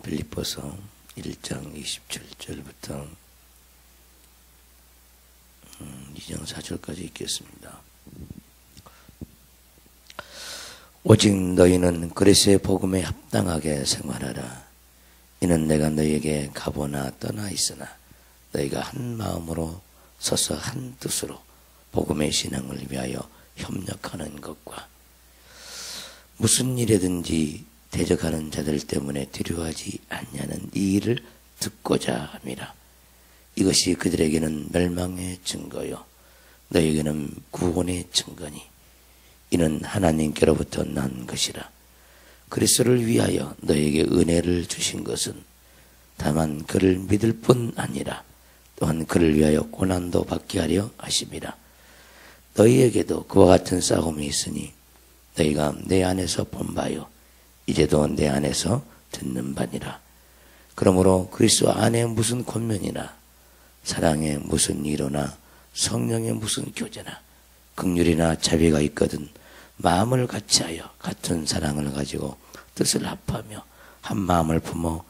빌립보서 1장 27절부터 2장 4절까지 읽겠습니다. 오직 너희는 그리스도의 복음에 합당하게 생활하라. 이는 내가 너희에게 가보나 떠나 있으나 너희가 한 마음으로 서서 한 뜻으로 복음의 신앙을 위하여 협력하는 것과 무슨 일이든지 대적하는 자들 때문에 두려워하지 않냐는 이 일을 듣고자 함이라. 이것이 그들에게는 멸망의 증거요 너희에게는 구원의 증거니 이는 하나님께로부터 난 것이라. 그리스도를 위하여 너희에게 은혜를 주신 것은 다만 그를 믿을 뿐 아니라 또한 그를 위하여 고난도 받게 하려 하심이라. 너희에게도 그와 같은 싸움이 있으니 너희가 내 안에서 본 바요 이제도 내 안에서 듣는 바니라. 그러므로 그리스도 안에 무슨 권면이나 사랑에 무슨 위로나 성령의 무슨 교제나 긍휼이나 자비가 있거든 마음을 같이하여 같은 사랑을 가지고 뜻을 합하며 한 마음을 품어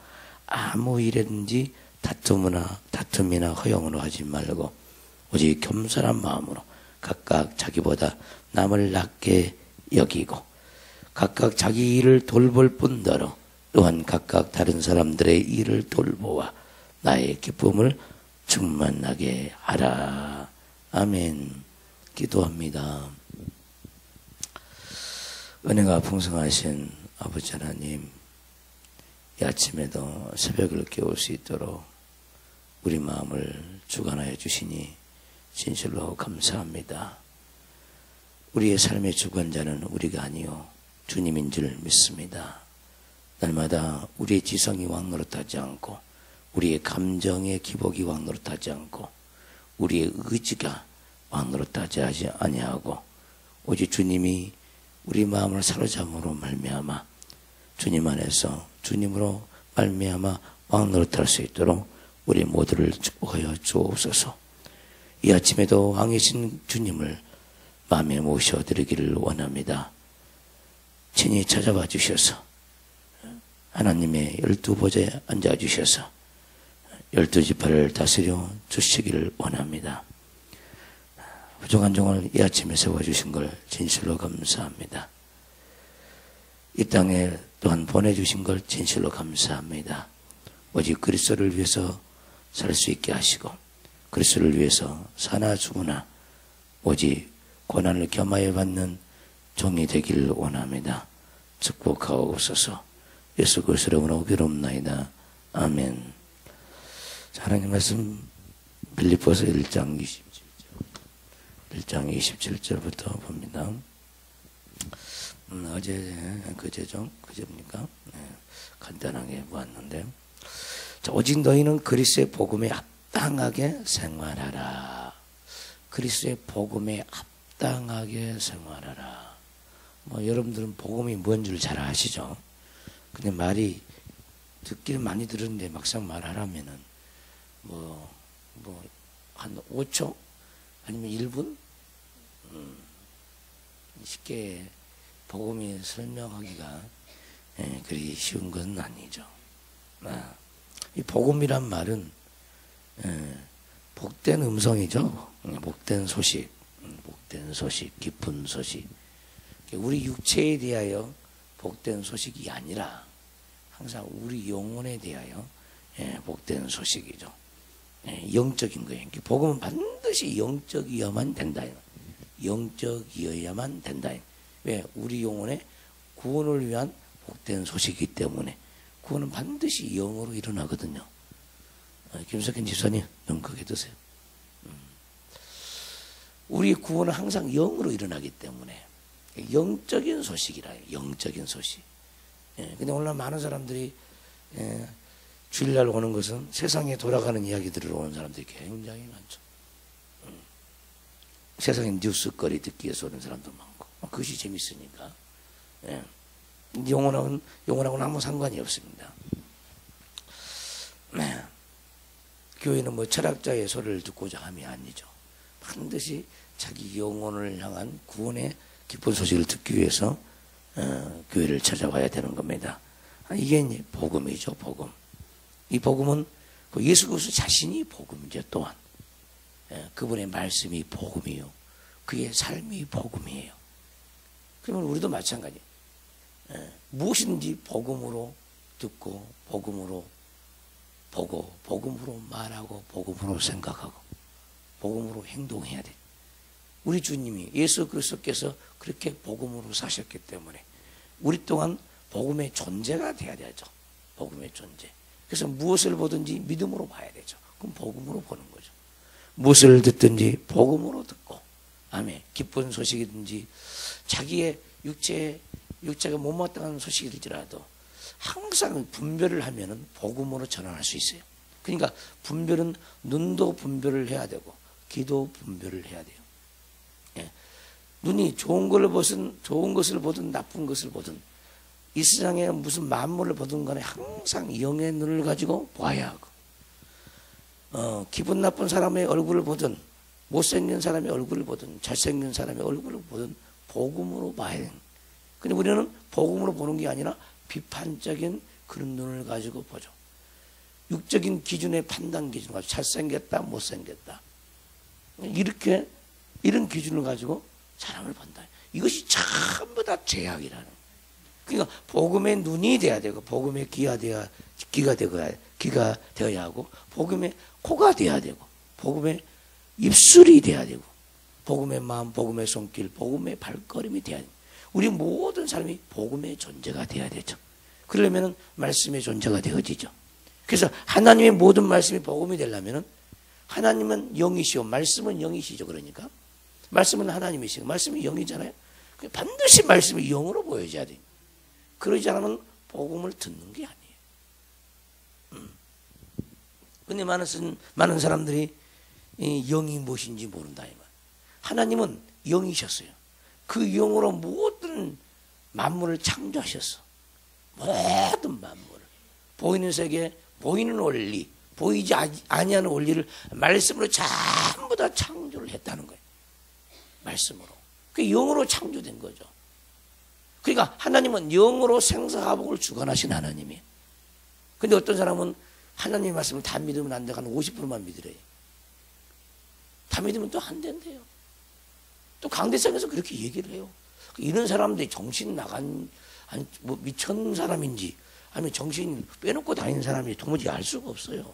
아무 일이든지 다툼이나 허용으로 하지 말고 오직 겸손한 마음으로 각각 자기보다 남을 낮게 여기고 각각 자기 일을 돌볼 뿐더러 또한 각각 다른 사람들의 일을 돌보아 나의 기쁨을 충만하게 하라. 아멘. 기도합니다. 은혜가 풍성하신 아버지 하나님, 이 아침에도 새벽을 깨울 수 있도록 우리 마음을 주관하여 주시니 진실로 감사합니다. 우리의 삶의 주관자는 우리가 아니요 주님인 줄 믿습니다. 날마다 우리의 지성이 왕노릇하지 않고 우리의 감정의 기복이 왕노릇하지 않고 우리의 의지가 왕노릇하지 아니하고 오직 주님이 우리 마음을 사로잡음으로 말미암아 주님 안에서 주님으로 말미암아 왕노릇할 수 있도록 우리 모두를 축복하여 주옵소서. 이 아침에도 왕이신 주님을 마음에 모셔드리기를 원합니다. 친히 찾아와 주셔서 하나님의 12보좌에 앉아주셔서 12지파를 다스려 주시기를 원합니다. 부족한 종을 이 아침에 세워주신 걸 진실로 감사합니다. 이 땅에 또한 보내주신 걸 진실로 감사합니다. 오직 그리스도를 위해서 살 수 있게 하시고 그리스도를 위해서 사나 죽으나 오직 고난을 겸하여 받는 종이 되기를 원합니다. 축복하옵소서. 예수 그리스도로 기도옵나이다. 아멘. 하나님 말씀 빌립보서 1장 27절부터 봅니다. 그제입니까? 네, 간단하게 보았는데, 자, 오직 너희는 그리스도의 복음에 합당하게 생활하라. 그리스도의 복음에 합당하게 생활하라. 여러분들은 복음이 뭔 줄 잘 아시죠? 근데 말이 듣기는 많이 들었는데 막상 말하라면은 한 5초 아니면 1분 쉽게 복음이 설명하기가 그리 쉬운 건 아니죠. 이 복음이란 말은 복된 음성이죠. 복된 소식, 기쁜 소식. 우리 육체에 대하여 복된 소식이 아니라 항상 우리 영혼에 대하여 복된 소식이죠. 영적인 거예요. 복음은 반드시 영적이어야만 된다. 영적이어야만 된다. 왜? 우리 영혼의 구원을 위한 복된 소식이기 때문에 구원은 반드시 영으로 일어나거든요. 김석현 집사님 영 크게 드세요. 우리 구원은 항상 영으로 일어나기 때문에 영적인 소식이라. 영적인 소식. 근데 오늘 많은 사람들이 주일날 오는 것은 세상에 돌아가는 이야기들을 오는 사람들이 굉장히 많죠. 세상에 뉴스거리 듣기 위해서 오는 사람도 많고 그것이 재밌으니까. 영혼하고는 아무 상관이 없습니다. 교회는 철학자의 소리를 듣고자 함이 아니죠. 반드시 자기 영혼을 향한 구원의 기쁜 소식을 듣기 위해서 교회를 찾아와야 되는 겁니다. 이게 이제 복음이죠, 복음. 이 복음은 예수 그리스도 자신이 복음이죠, 또한. 그분의 말씀이 복음이요. 그의 삶이 복음이에요. 그러면 우리도 마찬가지. 무엇인지 복음으로 듣고, 복음으로 보고, 복음으로 말하고, 복음으로 생각하고, 복음으로 행동해야 돼. 우리 주님이 예수 그리스도께서 그렇게 복음으로 사셨기 때문에 우리 또한 복음의 존재가 돼야 되죠. 복음의 존재. 그래서 무엇을 보든지 믿음으로 봐야 되죠. 그럼 복음으로 보는 거죠. 무엇을 듣든지 복음으로 듣고, 아멘. 기쁜 소식이든지 자기의 육체가 못마땅한 소식이더라도 항상 분별을 하면은 복음으로 전환할 수 있어요. 그러니까 분별은 눈도 분별을 해야 되고 귀도 분별을 해야 돼요. 예. 눈이 좋은 것을 보든 나쁜 것을 보든 이 세상에 무슨 만물을 보든 간에 항상 영의 눈을 가지고 봐야 하고, 기분 나쁜 사람의 얼굴을 보든 못생긴 사람의 얼굴을 보든 잘생긴 사람의 얼굴을 보든 복음으로 봐야 돼요. 근데 우리는 복음으로 보는 게 아니라 비판적인 그런 눈을 가지고 보죠. 육적인 기준의 판단 기준을 가지고 잘생겼다 못생겼다 이런 기준을 가지고 사람을 본다. 이것이 전부 다 죄악이라는 거예요. 그러니까 복음의 눈이 돼야 되고 복음의 귀가 되어야 하고 복음의 코가 돼야 되고 복음의 입술이 돼야 되고 복음의 마음, 복음의 손길, 복음의 발걸음이 돼야 돼요. 우리 모든 사람이 복음의 존재가 돼야 되죠. 그러려면 말씀의 존재가 되어지죠. 그래서 하나님의 모든 말씀이 복음이 되려면 하나님은 영이시오, 말씀은 영이시죠. 그러니까 말씀은 하나님이시고 말씀이 영이잖아요. 반드시 말씀이 영으로 보여져야 돼요. 그러지 않으면 복음을 듣는 게 아니에요. 근데 많은 사람들이 이 영이 무엇인지 모른다 이 말. 하나님은 영이셨어요. 그 영으로 모든 만물을 창조하셨어. 모든 만물을. 보이는 세계, 보이는 원리, 보이지 아니하는 원리를 말씀으로 전부 다 창조를 했다는 거예요. 말씀으로. 그게 영으로 창조된 거죠. 그러니까 하나님은 영으로 생사화복을 주관하신 하나님이에요. 근데 어떤 사람은 하나님의 말씀을 다 믿으면 안 되고 한 50%만 믿으래요. 다 믿으면 또 안 된대요. 또 강대상에서 그렇게 얘기를 해요. 이런 사람들이 정신 나간, 아니, 뭐 미친 사람인지, 아니면 정신 빼놓고 다니는 사람인지 도무지 알 수가 없어요.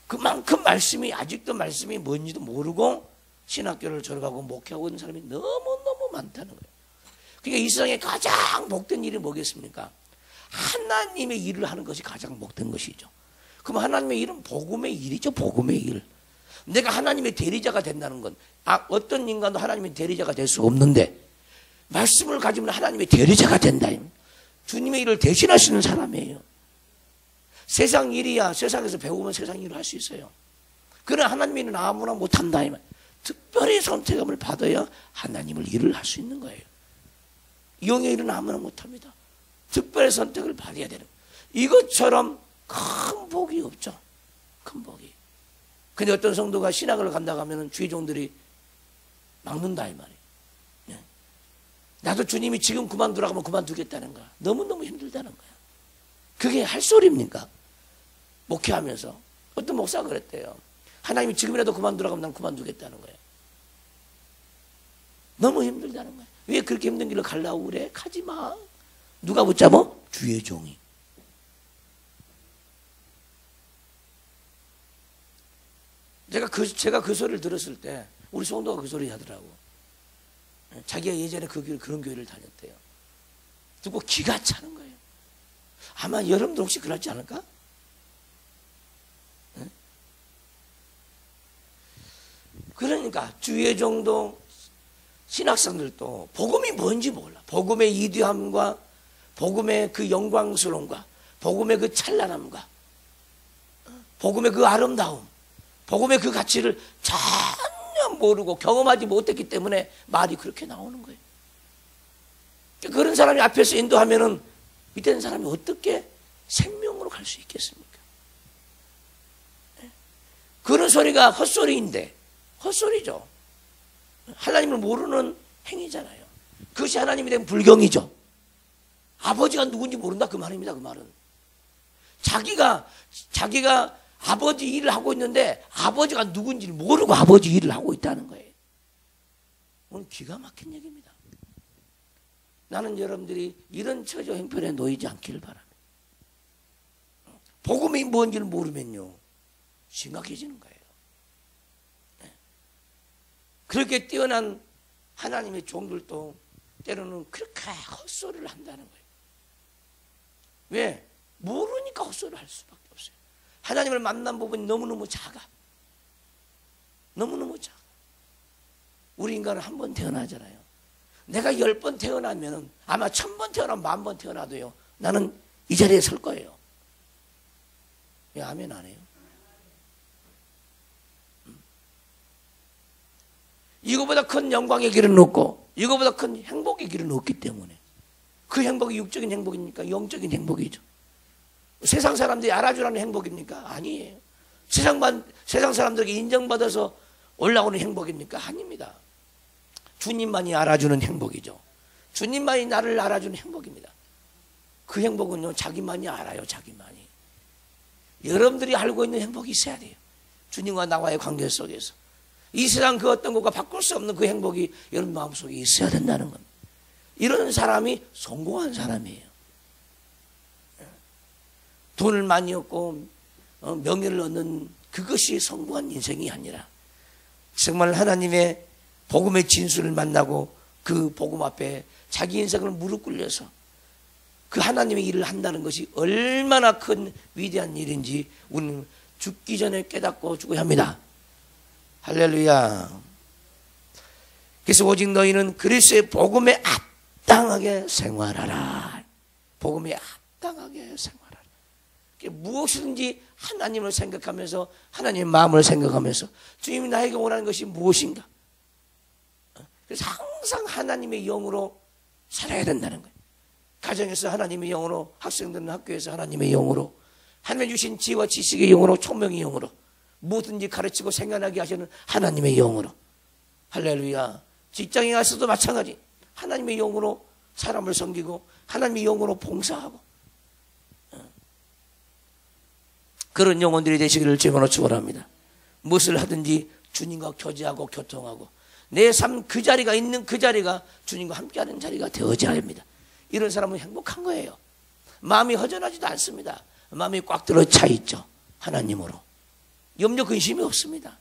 그만큼 말씀이, 아직도 말씀이 뭔지도 모르고 신학교를 졸업하고 목회하고 있는 사람이 너무너무 많다는 거예요. 그러니까 이 세상에 가장 복된 일이 뭐겠습니까? 하나님의 일을 하는 것이 가장 복된 것이죠. 그럼 하나님의 일은 복음의 일이죠. 복음의 일. 내가 하나님의 대리자가 된다는 건 어떤 인간도 하나님의 대리자가 될 수 없는데 말씀을 가지면 하나님의 대리자가 된다. 주님의 일을 대신하시는 사람이에요. 세상 일이야 세상에서 배우면 세상 일을 할 수 있어요. 그러나 하나님의 일은 아무나 못한다. 특별히 선택함을 받아야 하나님을 일을 할 수 있는 거예요. 영의 일은 아무나 못합니다. 특별히 선택을 받아야 되는 거예요. 이것처럼 큰 복이 없죠. 큰 복이. 근데 어떤 성도가 신학을 간다고 하면 주의 종들이 막는다 이 말이에요. 네. 나도 주님이 지금 그만두라고 하면 그만두겠다는 거야. 너무너무 힘들다는 거야. 그게 할 소리입니까? 목회하면서. 어떤 목사가 그랬대요. 하나님이 지금이라도 그만두라고 하면 난 그만두겠다는 거야. 너무 힘들다는 거야. 왜 그렇게 힘든 길을 가려고 그래? 가지 마. 누가 붙잡아? 주의 종이. 제가 그 소리를 들었을 때 우리 성도가 그 소리 하더라고. 자기가 예전에 그런 교회를 다녔대요. 듣고 기가 차는 거예요. 아마 여러분도 혹시 그렇지 않을까? 그러니까 주의 종도 신학생들도 복음이 뭔지 몰라. 복음의 이디함과 복음의 그 영광스러움과 복음의 그 찬란함과 복음의 그 아름다움, 복음의 그 가치를 전혀 모르고 경험하지 못했기 때문에 말이 그렇게 나오는 거예요. 그런 사람이 앞에서 인도하면은 밑에 있는 사람이 어떻게 생명으로 갈 수 있겠습니까? 그런 소리가 헛소리인데, 헛소리죠. 하나님을 모르는 행위잖아요. 그것이 하나님이 된 불경이죠. 아버지가 누군지 모른다 그 말입니다. 그 말은 자기가 아버지 일을 하고 있는데 아버지가 누군지를 모르고 아버지 일을 하고 있다는 거예요. 오늘 기가 막힌 얘기입니다. 나는 여러분들이 이런 처저 형편에 놓이지 않기를 바랍니다. 복음이 뭔지를 모르면요 심각해지는 거예요. 그렇게 뛰어난 하나님의 종들도 때로는 그렇게 헛소리를 한다는 거예요. 왜? 모르니까 헛소리를 할 수밖에 없어요. 하나님을 만난 부분이 너무너무 작아. 너무너무 작아. 우리 인간은 한 번 태어나잖아요. 내가 10번 태어나면 아마 1000번 태어나면 10,000번 태어나도요 나는 이 자리에 설 거예요. 왜 아멘 안 해요? 이거보다 큰 영광의 길은 없고 이거보다 큰 행복의 길은 없기 때문에 그 행복이 육적인 행복입니까? 영적인 행복이죠. 세상 사람들이 알아주라는 행복입니까? 아니에요. 세상 사람들에게 인정받아서 올라오는 행복입니까? 아닙니다. 주님만이 알아주는 행복이죠. 주님만이 나를 알아주는 행복입니다. 그 행복은요 자기만이 알아요. 자기만이. 여러분들이 알고 있는 행복이 있어야 돼요. 주님과 나와의 관계 속에서 이 세상 그 어떤 것과 바꿀 수 없는 그 행복이 여러분 마음속에 있어야 된다는 겁니다. 이런 사람이 성공한 사람이에요. 돈을 많이 얻고 명예를 얻는 그것이 성공한 인생이 아니라 정말 하나님의 복음의 진수를 만나고 그 복음 앞에 자기 인생을 무릎 꿇려서 그 하나님의 일을 한다는 것이 얼마나 큰 위대한 일인지 우리는 죽기 전에 깨닫고 죽어야 합니다. 할렐루야. 그래서 오직 너희는 그리스도의 복음에 합당하게 생활하라. 복음에 합당하게 생활하라. 무엇이든지 하나님을 생각하면서 하나님의 마음을 생각하면서 주님이 나에게 원하는 것이 무엇인가. 그래서 항상 하나님의 영으로 살아야 된다는 거예요. 가정에서 하나님의 영으로, 학생들은 학교에서 하나님의 영으로, 하나님 주신 지혜와 지식의 영으로, 총명의 영으로 무엇든지 가르치고 생각나게 하시는 하나님의 영으로. 할렐루야. 직장에 가서도 마찬가지. 하나님의 영으로 사람을 섬기고 하나님의 영으로 봉사하고 그런 영혼들이 되시기를 주님으로 축원합니다. 무엇을 하든지 주님과 교제하고 교통하고 내 삶 그 자리가 있는 그 자리가 주님과 함께하는 자리가 되어져야 합니다. 이런 사람은 행복한 거예요. 마음이 허전하지도 않습니다. 마음이 꽉 들어 차 있죠. 하나님으로. 염려 근심이 없습니다.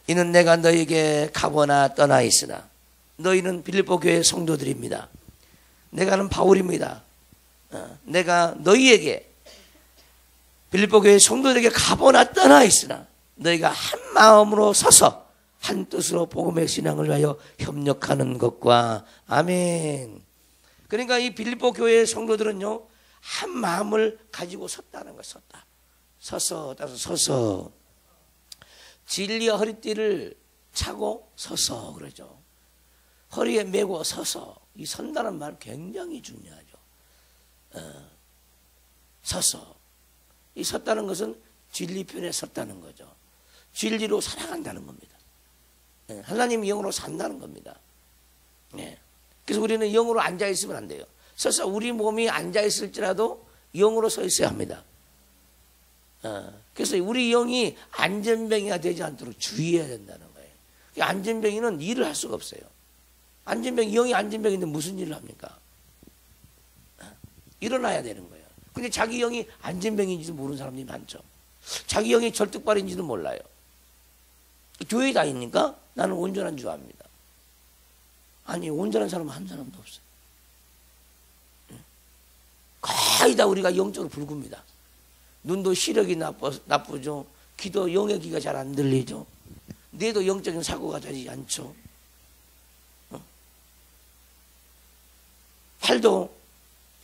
이는 내가 너에게 가거나 떠나 있으나 너희는 빌립보 교회 성도들입니다. 내가는 바울입니다. 내가 너희에게 빌립보 교회 성도들에게 가거나 떠나 있으나 너희가 한 마음으로 서서 한 뜻으로 복음의 신앙을 위하여 협력하는 것과 아멘. 그러니까 이 빌립보 교회의 성도들은요 한 마음을 가지고 섰다는 거. 섰다. 서서 진리와 허리띠를 차고 서서 그러죠. 허리에 메고 서서. 이 선다는 말 굉장히 중요하죠. 서서. 이 섰다는 것은 진리 편에 섰다는 거죠. 진리로 살아간다는 겁니다. 하나님 영으로 산다는 겁니다. 그래서 우리는 영으로 앉아 있으면 안 돼요. 서서 우리 몸이 앉아 있을지라도 영으로 서 있어야 합니다. 그래서 우리 영이 안전뱅이가 되지 않도록 주의해야 된다는 거예요. 안전뱅이는 일을 할 수가 없어요. 영이 안전뱅이인데 무슨 일을 합니까? 일어나야 되는 거예요. 근데 자기 영이 안전뱅이인지도 모르는 사람들이 많죠. 자기 영이 절뚝발인지도 몰라요. 교회 다니니까 나는 온전한 줄 압니다. 아니, 온전한 사람은 한 사람도 없어요. 거의 다 우리가 영적으로 붉습니다. 눈도 시력이 나쁘죠. 귀도 영의 귀가 잘 안 들리죠. 뇌도 영적인 사고가 되지 않죠. 팔도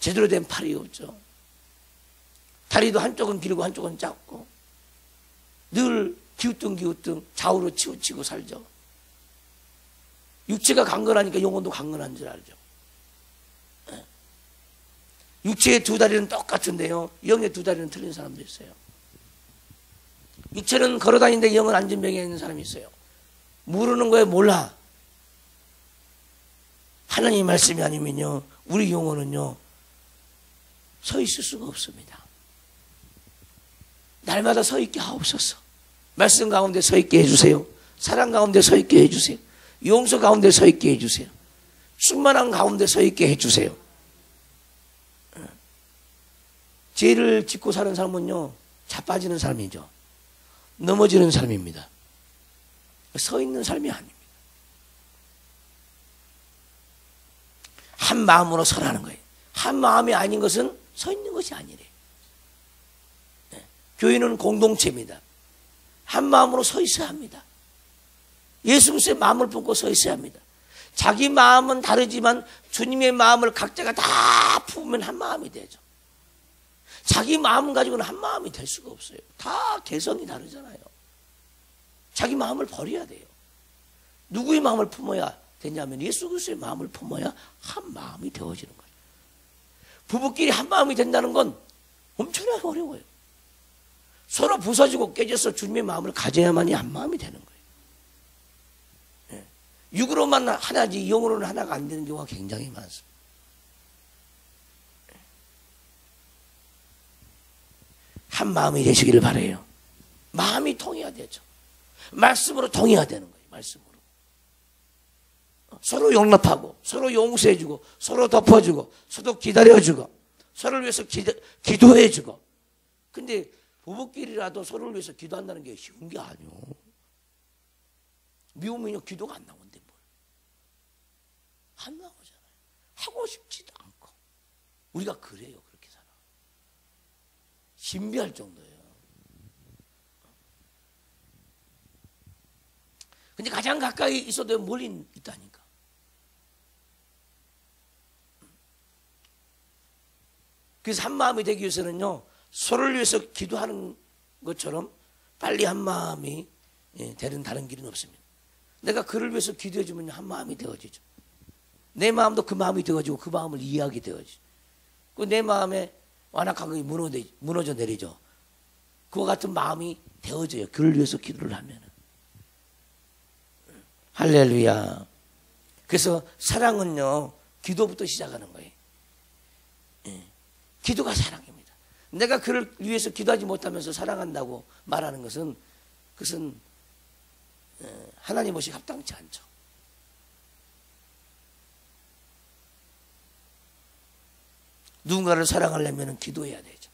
제대로 된 팔이 없죠. 다리도 한쪽은 길고 한쪽은 짧고 늘 기우뚱 좌우로 치우치고 살죠. 육체가 강건하니까 영혼도 강건한 줄 알죠. 육체의 두 다리는 똑같은데요 영의 두 다리는 틀린 사람도 있어요. 육체는 걸어다니는데 영은 안전병에 있는 사람이 있어요. 모르는 거에 몰라. 하나님 말씀이 아니면요, 우리 영혼은요, 서 있을 수가 없습니다. 날마다 서 있게 하옵소서. 말씀 가운데 서 있게 해주세요. 사랑 가운데 서 있게 해주세요. 용서 가운데 서 있게 해주세요. 충만한 가운데 서 있게 해주세요. 죄를 짓고 사는 삶은요, 자빠지는 삶이죠. 넘어지는 삶입니다. 서 있는 삶이 아닙니다. 한 마음으로 서라는 거예요. 한 마음이 아닌 것은 서 있는 것이 아니래요. 교회는 공동체입니다. 한 마음으로 서 있어야 합니다. 예수 그리스도의 마음을 품고 서 있어야 합니다. 자기 마음은 다르지만 주님의 마음을 각자가 다 품으면 한 마음이 되죠. 자기 마음 가지고는 한 마음이 될 수가 없어요. 다 개성이 다르잖아요. 자기 마음을 버려야 돼요. 누구의 마음을 품어야 되냐면 예수 그리스도의 마음을 품어야 한 마음이 되어지는 거예요. 부부끼리 한 마음이 된다는 건 엄청나게 어려워요. 서로 부서지고 깨져서 주님의 마음을 가져야만이 한 마음이 되는 거예요. 육으로만 하나지 영으로는 하나가 안 되는 경우가 굉장히 많습니다. 한 마음이 되시기를 바라요. 마음이 통해야 되죠. 말씀으로 통해야 되는 거예요. 말씀으로. 서로 용납하고 서로 용서해주고 서로 덮어주고 서로 기다려주고 서로를 위해서 기도해주고. 근데 부부끼리라도 서로를 위해서 기도한다는 게 쉬운 게 아니오. 미우면요 기도가 안 나오는데 뭘. 안 나오잖아요. 하고 싶지도 않고. 우리가 그래요. 그렇게 살아. 신비할 정도예요. 근데 가장 가까이 있어도 멀리 있다니까. 그래서 한 마음이 되기 위해서는요, 서로를 위해서 기도하는 것처럼 빨리 한 마음이 되는 다른 길은 없습니다. 내가 그를 위해서 기도해주면 한 마음이 되어지죠. 내 마음도 그 마음이 되어지고 그 마음을 이해하게 되어지죠. 내 마음에 완악한 것이 무너져 내리죠. 그와 같은 마음이 되어져요. 그를 위해서 기도를 하면. 할렐루야. 그래서 사랑은요, 기도부터 시작하는 거예요. 기도가 사랑입니다. 내가 그를 위해서 기도하지 못하면서 사랑한다고 말하는 것은 그것은 하나님 없이 합당치 않죠. 누군가를 사랑하려면 기도해야 되죠.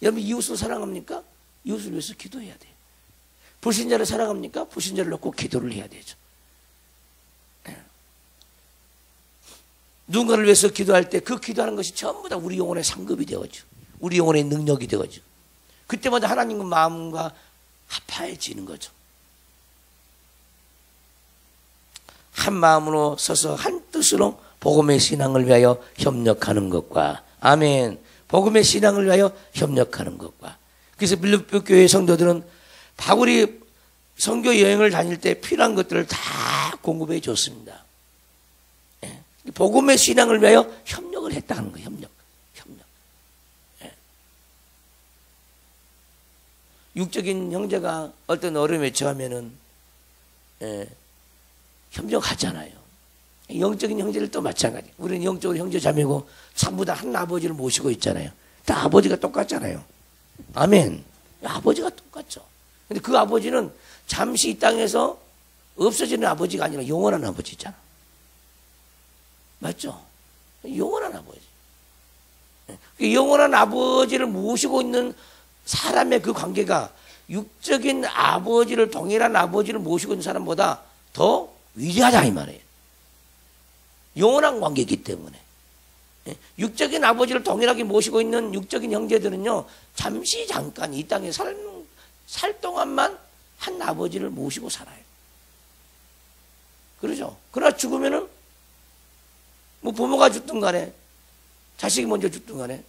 여러분 이웃을 사랑합니까? 이웃을 위해서 기도해야 돼요. 불신자를 사랑합니까? 불신자를 놓고 기도를 해야 되죠. 누군가를 위해서 기도할 때 그 기도하는 것이 전부 다 우리 영혼의 상급이 되어져. 우리 영혼의 능력이 되어져. 그때마다 하나님과 마음과 합해지는 거죠. 한 마음으로 서서 한 뜻으로 복음의 신앙을 위하여 협력하는 것과, 아멘, 복음의 신앙을 위하여 협력하는 것과. 그래서 빌립보 교회 성도들은 바울이 선교 여행을 다닐 때 필요한 것들을 다 공급해 줬습니다. 복음의 신앙을 위하여 협력을 했다는 거예요. 협력. 육적인 형제가 어떤 어려움에 처하면은 협력하잖아요. 영적인 형제를 또 마찬가지. 우리는 영적으로 형제 자매고 전부 다 한 아버지를 모시고 있잖아요. 다 아버지가 똑같잖아요. 아멘. 아버지가 똑같죠. 근데 그 아버지는 잠시 이 땅에서 없어지는 아버지가 아니라 영원한 아버지잖아. 맞죠? 영원한 아버지. 영원한 아버지를 모시고 있는 사람의 그 관계가 육적인 아버지를, 동일한 아버지를 모시고 있는 사람보다 더 위대하다 이 말이에요. 영원한 관계이기 때문에. 육적인 아버지를 동일하게 모시고 있는 육적인 형제들은요, 잠깐 이 땅에 살 동안만 한 아버지를 모시고 살아요. 그러죠? 그러나 죽으면은 뭐 부모가 죽든 간에 자식이 먼저 죽든 간에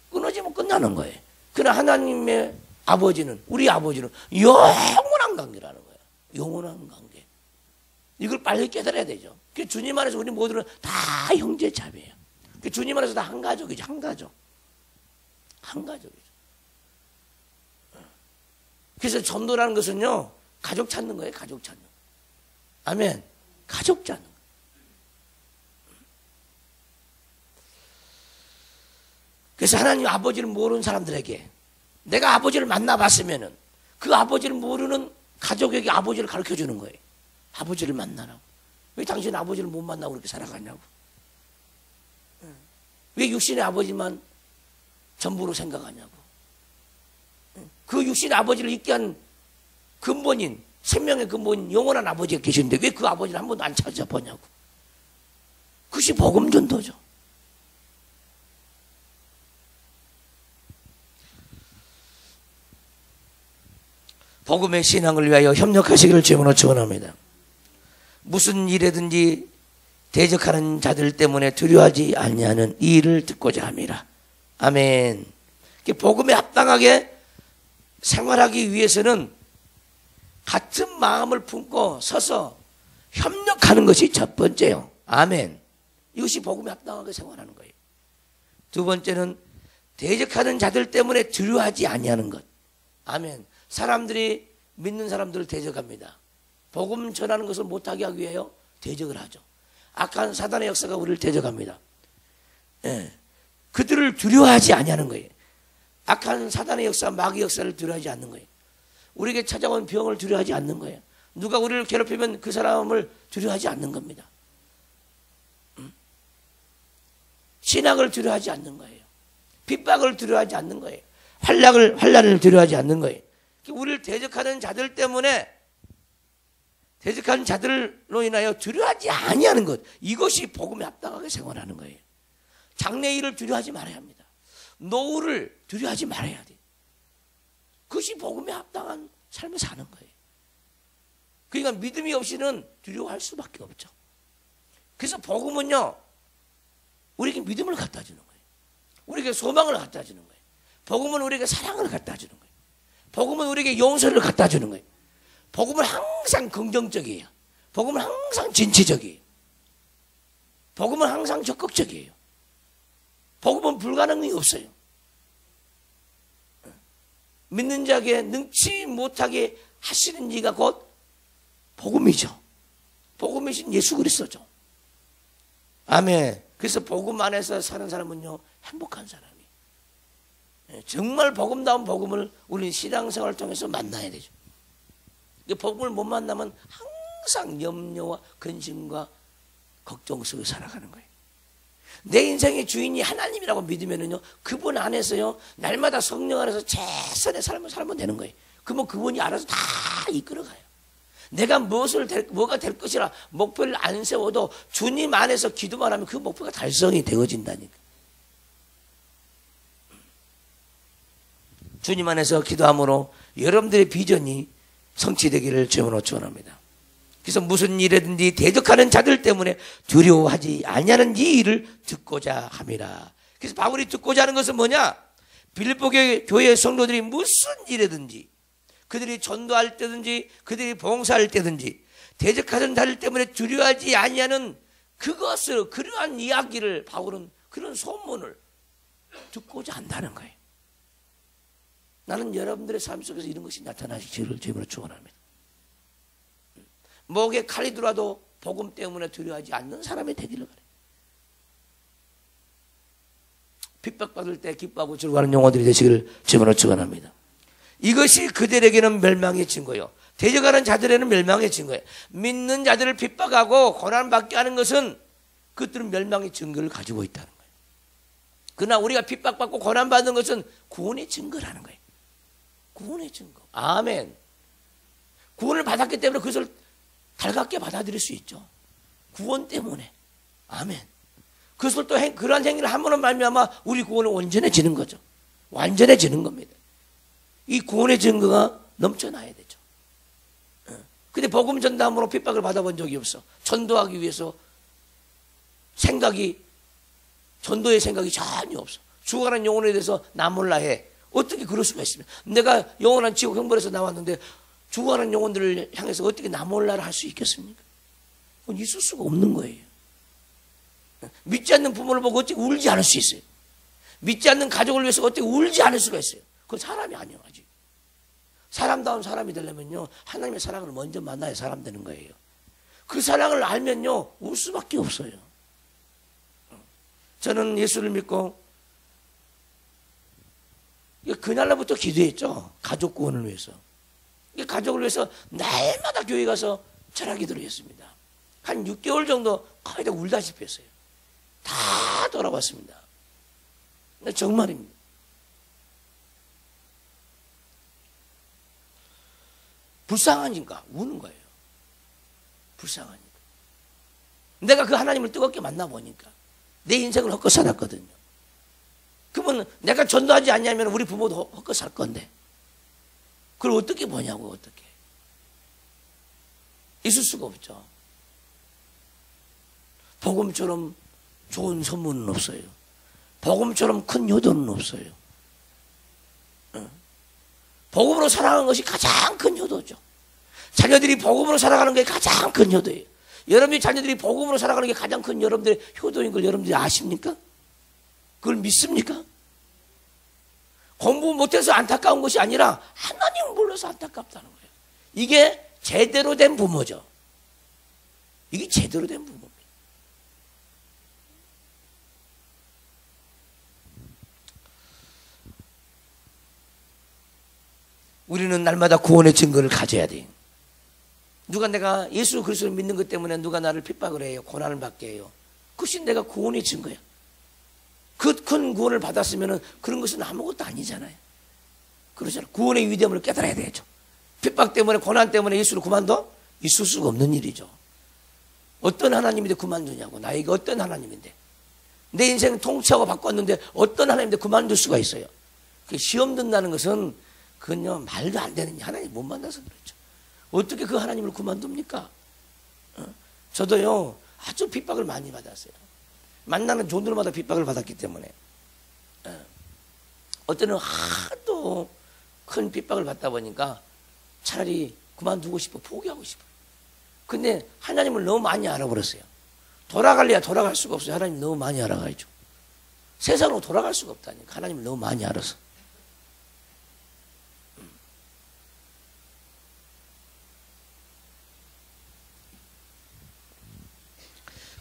끊어지면 끝나는 거예요. 그러나 하나님의 아버지는, 우리 아버지는 영원한 관계라는 거예요. 영원한 관계. 이걸 빨리 깨달아야 되죠. 주님 안에서 우리 모두는 다 형제 자매예요. 주님 안에서 다 한 가족이죠. 한 가족. 한 가족이죠. 그래서 전도라는 것은요, 가족 찾는 거예요. 가족 찾는 거. 아멘. 가족자는. 그래서 하나님 아버지를 모르는 사람들에게 내가 아버지를 만나봤으면은 그 아버지를 모르는 가족에게 아버지를 가르쳐 주는 거예요. 아버지를 만나라고. 왜 당신 아버지를 못 만나고 그렇게 살아가냐고. 왜 육신의 아버지만 전부로 생각하냐고. 그 육신의 아버지를 있게 한 근본인, 생명의 근본인 영원한 아버지가 계시는데 왜 그 아버지를 한 번도 안 찾아보냐고. 그것이 복음 전도죠. 복음의 신앙을 위하여 협력하시기를 주님으로 축원합니다. 무슨 일에든지 대적하는 자들 때문에 두려워하지 아니하는 이 일을 듣고자 함이라. 아멘. 복음에 합당하게 생활하기 위해서는 같은 마음을 품고 서서 협력하는 것이 첫 번째요. 아멘. 이것이 복음에 합당하게 생활하는 거예요. 두 번째는 대적하는 자들 때문에 두려워하지 아니하는 것. 아멘. 사람들이 믿는 사람들을 대적합니다. 복음 전하는 것을 못하게 하기 위하여 대적을 하죠. 악한 사단의 역사가 우리를 대적합니다. 예. 그들을 두려워하지 아니하는 거예요. 악한 사단의 역사, 마귀의 역사를 두려워하지 않는 거예요. 우리에게 찾아온 병을 두려워하지 않는 거예요. 누가 우리를 괴롭히면 그 사람을 두려워하지 않는 겁니다. 신앙을 두려워하지 않는 거예요. 핍박을 두려워하지 않는 거예요. 환난을 두려워하지 않는 거예요. 우리를 대적하는 자들 때문에 대적하는 자들로 인하여 두려워하지 아니하는 것, 이것이 복음에 합당하게 생활하는 거예요. 장래일을 두려워하지 말아야 합니다. 노후를 두려워하지 말아야 돼요. 그것이 복음에 합당한 삶을 사는 거예요. 그러니까 믿음이 없이는 두려워할 수밖에 없죠. 그래서 복음은요, 우리에게 믿음을 갖다 주는 거예요. 우리에게 소망을 갖다 주는 거예요. 복음은 우리에게 사랑을 갖다 주는 거예요. 복음은 우리에게 용서를 갖다 주는 거예요. 복음은 항상 긍정적이에요. 복음은 항상 진취적이에요. 복음은 항상 적극적이에요. 복음은 불가능이 없어요. 믿는 자에게 능치 못하게 하시는 이가 곧 복음이죠. 복음이신 예수 그리스도죠. 아멘. 그래서 복음 안에서 사는 사람은요, 행복한 사람이에요. 정말 복음다운 복음을 우리 신앙생활을 통해서 만나야 되죠. 복음을 못 만나면 항상 염려와 근심과 걱정 속에 살아가는 거예요. 내 인생의 주인이 하나님이라고 믿으면은요, 그분 안에서요, 날마다 성령 안에서 최선의 삶을 살면 되는 거예요. 그러면 그분이 알아서 다 이끌어가요. 내가 뭐가 될 것이라 목표를 안 세워도 주님 안에서 기도만 하면 그 목표가 달성이 되어진다니까. 주님 안에서 기도함으로 여러분들의 비전이 성취되기를 주님으로 축원합니다. 그래서 무슨 일이든지 대적하는 자들 때문에 두려워하지 아니하는 이 일을 듣고자 함이라. 그래서 바울이 듣고자 하는 것은 뭐냐? 빌립보 교회 성도들이 무슨 일이든지, 그들이 전도할 때든지 그들이 봉사할 때든지 대적하는 자들 때문에 두려워하지 아니하는 그것을, 그러한 이야기를 바울은, 그런 소문을 듣고자 한다는 거예요. 나는 여러분들의 삶 속에서 이런 것이 나타나시기를 주님으로 축원합니다. 목에 칼이 들어와도 복음 때문에 두려워하지 않는 사람이 되기를 바랍니다. 핍박받을 때 기뻐하고 즐거워하는 영혼들이 되시기를 주님으로 축원합니다. 이것이 그들에게는 멸망의 증거요, 대적하는 자들에는 멸망의 증거예요. 믿는 자들을 핍박하고 고난받게 하는 것은 그들은 멸망의 증거를 가지고 있다는 거예요. 그러나 우리가 핍박받고 고난받는 것은 구원의 증거라는 거예요. 구원의 증거. 아멘. 구원을 받았기 때문에 그것을 달갑게 받아들일 수 있죠. 구원 때문에. 아멘. 그것을 또 그러한 행위를 함으로 말미암아 우리 구원은 온전해지는 거죠. 완전해지는 겁니다. 이 구원의 증거가 넘쳐나야 되죠. 근데 복음 전담으로 핍박을 받아본 적이 없어. 전도하기 위해서 전도의 생각이 전혀 없어. 죽어가는 영혼에 대해서 나 몰라 해. 어떻게 그럴 수가 있습니까? 내가 영원한 지옥 형벌에서 나왔는데 죽어가는 영혼들을 향해서 어떻게 나 몰라를 할 수 있겠습니까? 그건 있을 수가 없는 거예요. 믿지 않는 부모를 보고 어떻게 울지 않을 수 있어요? 믿지 않는 가족을 위해서 어떻게 울지 않을 수가 있어요? 그건 사람이 아니에요, 아직. 사람다운 사람이 되려면요, 하나님의 사랑을 먼저 만나야 사람 되는 거예요. 그 사랑을 알면요, 울 수밖에 없어요. 저는 예수를 믿고 그날부터 기도했죠. 가족 구원을 위해서. 가족을 위해서 날마다 교회 가서 철학 기도를 했습니다. 한 6개월 정도 거의 다 울다시피 했어요. 다 돌아봤습니다. 정말입니다. 불쌍하니까 우는 거예요. 불쌍하니까. 내가 그 하나님을 뜨겁게 만나보니까 내 인생을 헛것 살았거든요. 그러면 내가 전도하지 않냐면 우리 부모도 헛것 살 건데 그걸 어떻게 보냐고. 어떻게 있을 수가 없죠. 복음처럼 좋은 선물은 없어요. 복음처럼 큰 효도는 없어요. 복음으로 살아가는 것이 가장 큰 효도죠. 자녀들이 복음으로 살아가는 게 가장 큰 효도예요. 여러분의 자녀들이 복음으로 살아가는 게 가장 큰 여러분들의 효도인 걸 여러분들이 아십니까? 그걸 믿습니까? 공부 못해서 안타까운 것이 아니라 하나님을 몰라서 안타깝다는 거예요. 이게 제대로 된 부모죠. 이게 제대로 된 부모입니다. 우리는 날마다 구원의 증거를 가져야 돼요. 누가 내가 예수 그리스도를 믿는 것 때문에 누가 나를 핍박을 해요. 고난을 받게 해요. 그것이 내가 구원의 증거야. 그 큰 구원을 받았으면 그런 것은 아무것도 아니잖아요. 그러잖아요. 구원의 위대함을 깨달아야 되죠. 핍박 때문에 고난 때문에 예수를 그만둬? 있을 수가 없는 일이죠. 어떤 하나님인데 그만두냐고. 나에게 어떤 하나님인데. 내 인생 통치하고 바꿨는데 어떤 하나님인데 그만둘 수가 있어요. 시험 든다는 것은 그건요 말도 안 되는 하나님 못 만나서 그렇죠. 어떻게 그 하나님을 그만둡니까? 저도요 아주 핍박을 많이 받았어요. 만나는 종들마다 핍박을 받았기 때문에 어때는 하도 큰 핍박을 받다 보니까 차라리 그만두고 싶어. 포기하고 싶어. 근데 하나님을 너무 많이 알아버렸어요. 돌아갈래야 돌아갈 수가 없어요. 하나님 너무 많이 알아가야죠. 세상으로 돌아갈 수가 없다니까. 하나님을 너무 많이 알아서.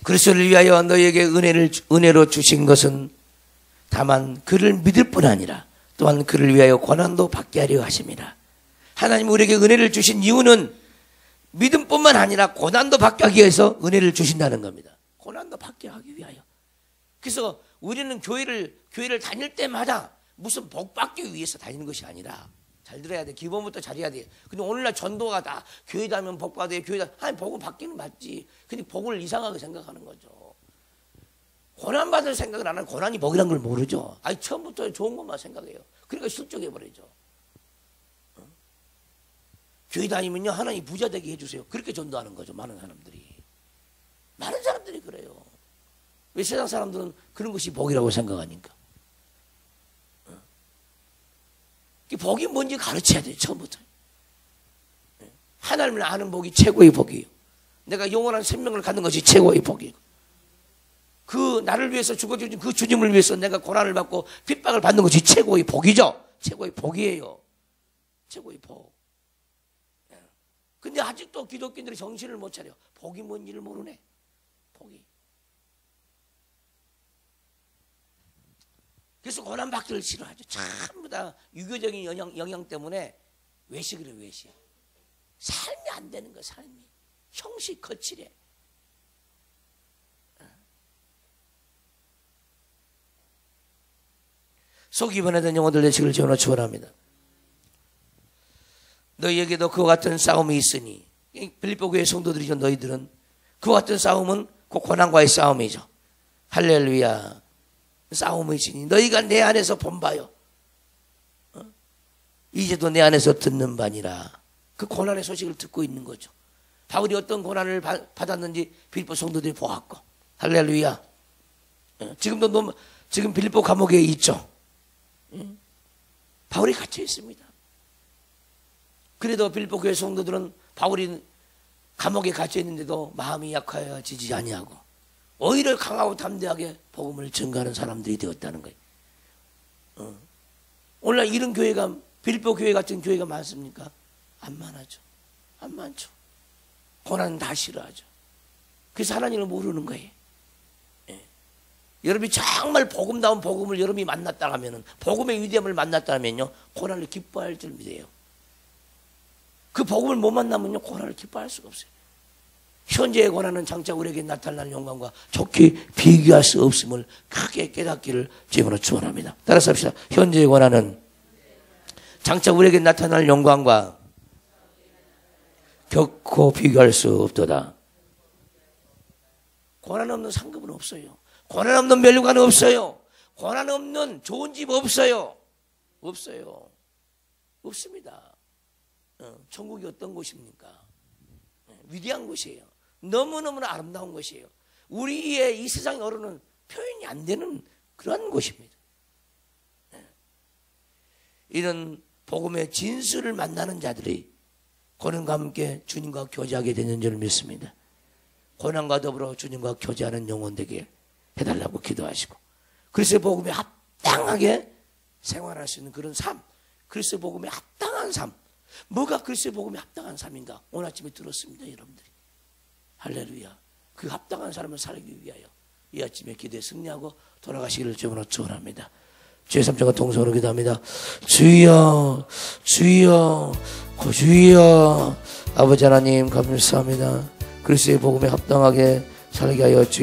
그리스도를 위하여 너희에게 은혜로 주신 것은 다만 그를 믿을 뿐 아니라 또한 그를 위하여 고난도 받게 하려 하심이라. 하나님 우리에게 은혜를 주신 이유는 믿음뿐만 아니라 고난도 받게 하기 위해서 은혜를 주신다는 겁니다. 고난도 받게 하기 위하여. 그래서 우리는 교회를 다닐 때마다 무슨 복 받기 위해서 다니는 것이 아니라, 잘 들어야 돼. 기본부터 잘해야 돼. 근데 오늘날 전도가 다 교회 다니면 복 받아요. 교회 다니면 아니 복은 받기는 받지. 근데 복을 이상하게 생각하는 거죠. 고난 받을 생각을 안 하면 고난이 복이란 걸 모르죠. 아니 처음부터 좋은 것만 생각해요. 그러니까 실족해 버리죠. 교회 다니면요 하나님 부자 되게 해주세요. 그렇게 전도하는 거죠. 많은 사람들이 그래요. 왜 세상 사람들은 그런 것이 복이라고 생각하니까. 복이 뭔지 가르쳐야 돼요. 처음부터. 하나님을 아는 복이 최고의 복이에요. 내가 영원한 생명을 갖는 것이 최고의 복이에요. 그 나를 위해서 죽어주신 그 주님을 위해서 내가 고난을 받고 핍박을 받는 것이 최고의 복이죠. 최고의 복이에요. 최고의 복. 근데 아직도 기독교인들이 정신을 못 차려. 복이 뭔지를 모르네. 복이. 그래서 고난받기를 싫어하죠. 전부 다 유교적인 영향 때문에 외식을 해요. 외식. 삶이 안 되는 거야. 삶이. 형식 거칠해. 속이 변화된 영혼들 내식을 지원하 축원합니다. 너희에게도 그와 같은 싸움이 있으니, 빌립보 교회 성도들이죠. 너희들은 그와 같은 싸움은 곧 고난과의 싸움이죠. 할렐루야. 싸움이 있으니 너희가 내 안에서 본 바요. 이제도 내 안에서 듣는 바니라. 그 고난의 소식을 듣고 있는 거죠. 바울이 어떤 고난을 받았는지 빌립보 성도들이 보았고. 할렐루야. 지금 빌립보 감옥에 있죠. 바울이 갇혀 있습니다. 그래도 빌립보 교회 성도들은 바울이 감옥에 갇혀 있는데도 마음이 약해지지 아니하고 오히려 강하고 담대하게 복음을 전가하는 사람들이 되었다는 거예요. 오늘날 이런 교회가, 빌립보 교회 같은 교회가 많습니까? 안 많아죠. 안 많죠. 고난은 다 싫어하죠. 그래서 하나님을 모르는 거예요. 예. 여러분이 정말 복음다운 복음을 여러분이 만났다 하면은, 복음의 위대함을 만났다 하면요, 고난을 기뻐할 줄 믿어요. 그 복음을 못 만나면요, 고난을 기뻐할 수가 없어요. 현재의 고난은 장차 우리에게 나타날 영광과 좋게 비교할 수 없음을 크게 깨닫기를 주님으로 축원합니다. 따라서 합시다. 현재의 고난은 장차 우리에게 나타날 영광과 결코 비교할 수 없도다. 고난 없는 상급은 없어요. 고난 없는 멸류관은 없어요. 고난 없는 좋은 집 없어요. 없어요. 없습니다. 천국이 어떤 곳입니까? 위대한 곳이에요. 너무너무 아름다운 곳이에요. 우리의 이 세상의 어른은 표현이 안 되는 그런 곳입니다. 이런 복음의 진수를 만나는 자들이 고난과 함께 주님과 교제하게 되는 줄 믿습니다. 고난과 더불어 주님과 교제하는 영혼 되게 해달라고 기도하시고, 그리스도의 복음에 합당하게 생활할 수 있는 그런 삶, 그리스도의 복음에 합당한 삶. 뭐가 그리스도의 복음에 합당한 삶인가? 오늘 아침에 들었습니다, 여러분들이. 할렐루야. 그 합당한 삶을 살기 위하여 이 아침에 기도에 승리하고 돌아가시기를 주님으로 축원합니다. 주의 삼천과 동성으로 기도합니다. 주여, 주여, 주여. 아버지 하나님 감사합니다. 그리스도의 복음에 합당하게 살게 하여 주시옵소서.